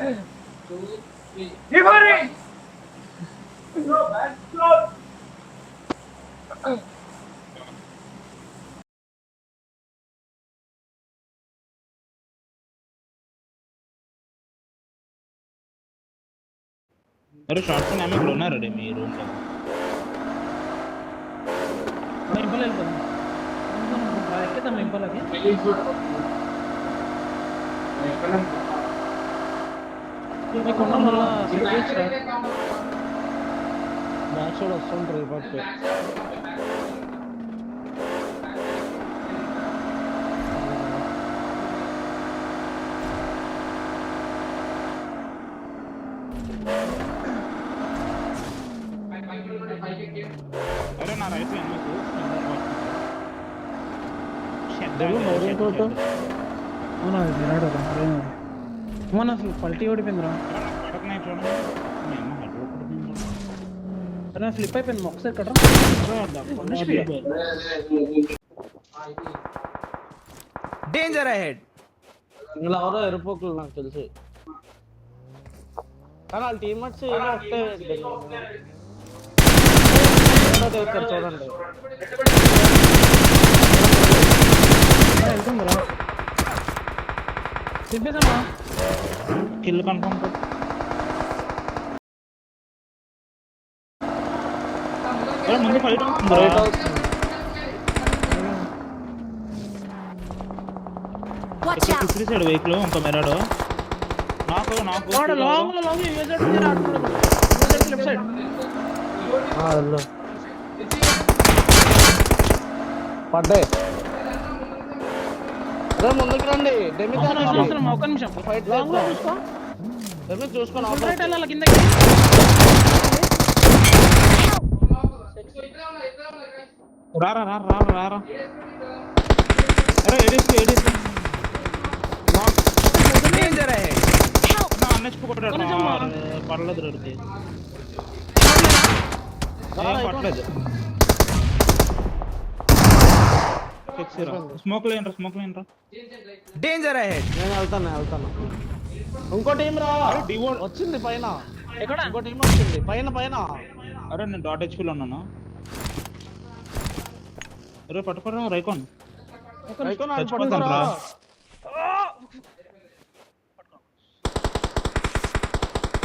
अरे short phone आम्ही घेऊन रे मी रूम లో మెంపల్ వెళ్ళిపోదాం ఎక్కేద్దాం మెంపల్కి కొండ మళ్ళా బ్యాక్ సైడ్ వస్తుంటారు ఇప్పటికే अरे ना राइट में అవునా విరాడు మన అసలు పల్టీ ఓడిపోయిందిరా అరే స్లిప్ అయిపోయింది ఒకసారి కట్రా డేంజర్ అహెడ్ ఇలా ఎవరో ఎరుపోకులు నాకు తెలిసి కానీ వాళ్ళ టీమ్మేట్స్ ఏదో ఒకటే చూడండి వెళ్తుందిరా తిప్పేసామా किल कंफर्म कर अरे मुझे फाइट Watch out! दूसरी साइड वेहिकल उनका मेराडो నాకు వాడు లాంగ్ యూజర్ దగ్గర ఆడుతున్నాడు యూజర్ లెఫ్ట్ సైడ్ హలో పడ్డాయి అరే ముందుకు రండి డెమి చూస్తున్నాం ఒక్క నిమిషం ఫైట్ లాంగ్ లో చూసుకో డెమి చూసుకొని రైట్ వెళ్ళాలి కిందకి రా अरे एडीस డేంజర్ అహెడ్ నా అన్నెస్ కొట్టాడు పడలేదు రెడ్డి పడలేదు స్మోక్ లేనరా డేంజర్ అహెడ్ నేను వెళ్తాను ఇంకో టీం రా వచ్చింది పైన ఎక్కడ ఇంకో టీం వచ్చింది పైన అరే నేను డాట్ హెచ్పి లో ఉన్నాను అరే పట్టుకోరా రైకాన్ చచ్చిపోతాను రా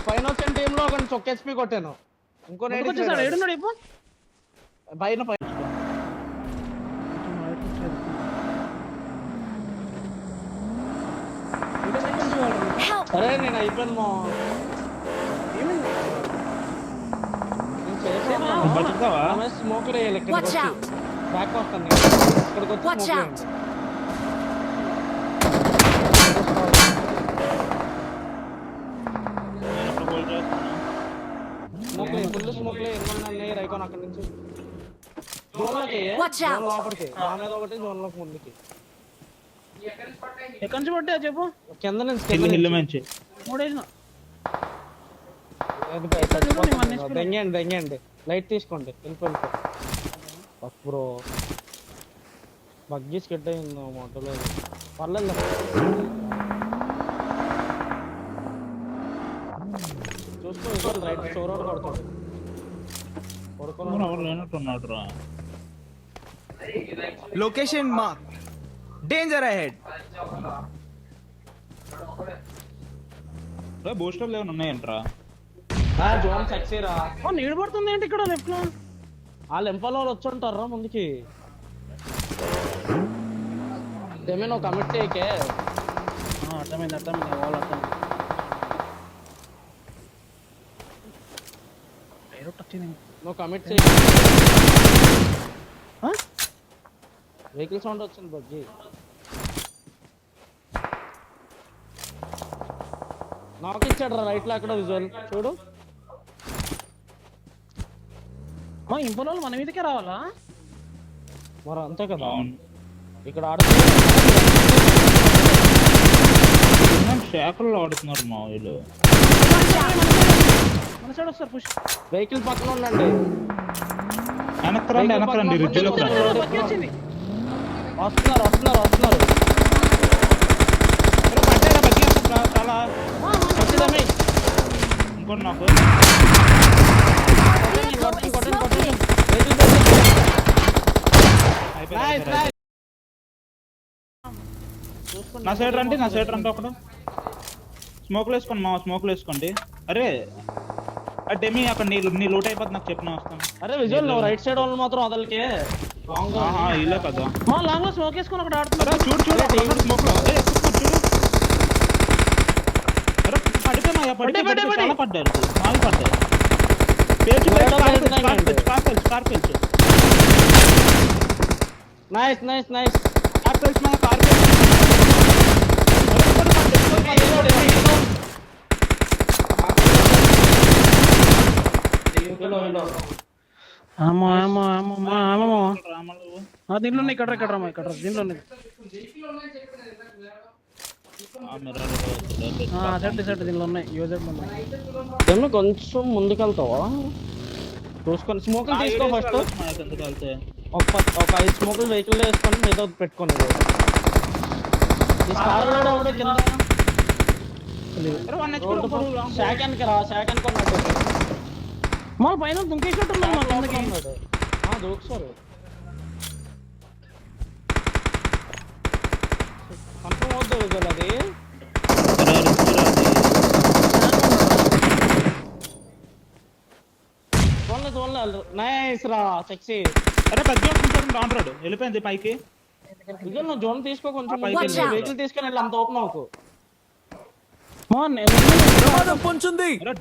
పైన వచ్చిన టీమ్ లో ఒక చొక్క హెచ్పి కొట్టాను ఇంకో వచ్చేసాడు ఏడున్నాడు ఇప్పుడు పైన అరే నేను అయిపోయాను మా బతుకుతావా స్మోక్ వేయాలి Watch out! బ్యాక్ వస్తాను ఇక్కడికి Watch వచ్చి out! ఫుల్ స్మోక్ ఎన్ని రైకాన్ అక్కడి నుంచి జోన్లోకి Watch out! లోపలికి నా మీద ఒకటి జోన్లోకి ముందుకి ఎక్కడి నుంచి పట్టే చెప్పు కింద నుంచి హిల్ మంచి మూడేసిన దెంగండి లైట్ తీసుకోండి వెళ్ళిపోయింది బ్రో బగ్గీ స్కెట్ అయింది మొట్టలో పర్లేదు చూసుకో రైట్ చోరోడు కొడతాడు లేనట్టున్నాడు రా location mark danger ahead booster లేవని ఉన్నాయంట్రా జోన్ సక్సీరా నీడు పడుతుంది ఏంటి ఇక్కడ లెఫ్ట్ లో ఆ లెంపలో వచ్చుంటారా ముందుకి ఏమైనా కమిట్ చేయకే అర్థమైంది వాళ్ళు అర్థమైంది నువ్వు కమిట్ చేయ వెహికల్ సౌండ్ వచ్చింది బగ్గి నాకు ఇచ్చాడు రా రైట్ లో అక్కడ విజువల్ చూడు ఇంట్లో మన మీదకే రావాలా మరి అంతే కదా ఇక్కడ శాఖల్లో ఆడుతున్నారు మా వీళ్ళు మన సైడ్ వస్తారు పుష్ వెహికల్ పక్కన ఉండండి వెనక్కి రిడ్జ్లోకి రండి వచ్చింది వస్తున్నారు చాలా ఇంకోటి నాకు అయిపోయింది. నా సైడ్ రండి ఒకడు స్మోక్లు వేసుకోండి మా స్మోక్లు వేసుకోండి. అరే ఆ డెమి అక్కడ నీ లూట్ అయిపోతుంది నాకు చెప్పిన వస్తాను. అరే విజువల్ నువ్వు రైట్ సైడ్ వాళ్ళు మాత్రం వదలకే ఇలా కదా లాంగ్ లో స్మోక్ వేసుకొని అక్కడ ఆడుతున్నారు. చూడు స్మోక్ లో చూడు. అరే పడిపోయి చాలా పడ్డారు నాలుగు పడ్డారు. నైస్ నైస్ నైస్ దీంట్లో ఇక్కడ దీంట్లో సెట్ దీనిలో ఉన్నాయి. యూజర్ కొంచెం ముందుకెళ్తావా చూసుకొని స్మోకులు తీసుకో ఫస్ట్. ఒక 5 స్మోకులు వెహికల్ వేసుకొని మీద పెట్టుకోండి. శాఖానికి రా, శాఖానికి కొన్నట్టు మా పైన దుంకేసినట్టున్నాడు దూకుతారు. కన్ఫర్మ్ అవుతుంది విజువల్ అది. చూడలేదు నైస్ రా సెక్సీ. అరే పెద్ద రాడు వెళ్ళిపోయింది పైకి. విజువల్ నువ్వు జోన్ తీసుకో, కొంచెం వెహికల్ తీసుకొని వెళ్ళి అంత ఓపెన్ అవుకు.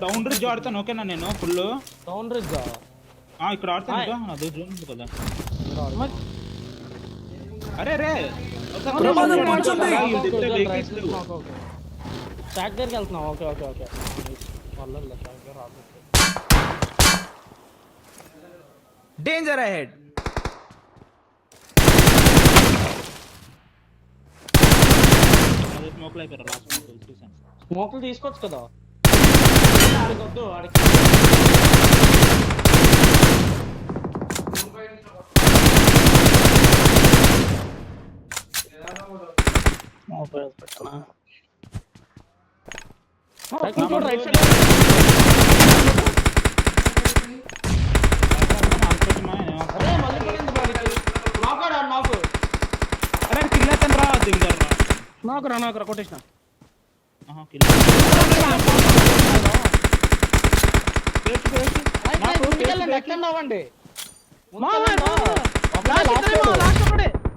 డౌన్ రిడ్జ్ ఆడతాను ఓకేనా నేను ఫుల్ డౌన్ రిడ్జ్ ఇక్కడ ఆడతాను అదే జోన్ ఉంది కదా. అరే రే స్టాక్ దగ్గరికి వెళ్తున్నావు. Okay okay okay danger ahead. స్మోక్లు అయిపోయారు లాస్ట్ స్మోక్లు చూసాను. స్మోకులు తీసుకోవచ్చు కదా ఆడికొద్దు ఆడికి. రైట్ సైడ్ అరే కిల్ అవుతాను రా దిగుతారు రా నాకు కొట్టేసిన.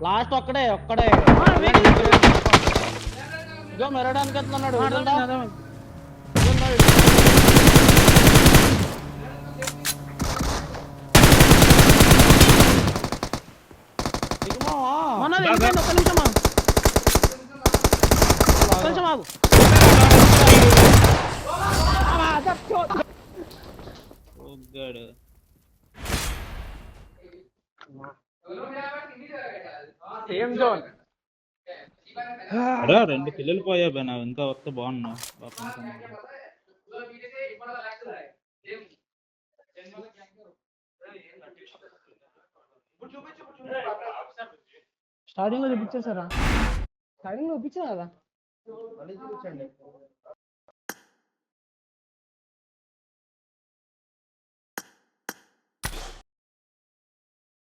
లాస్ట్ ఒక్కడే ఇగో మెరడానికి వెళ్తున్నాడు. కొంచెం ఆగు. అరే 2 పిల్లలు పోయా నా ఇంకా వస్తే బాగున్నా. స్టార్టింగ్ లో చూపించేసారా? స్టార్టింగ్ లో చూపించా కదా.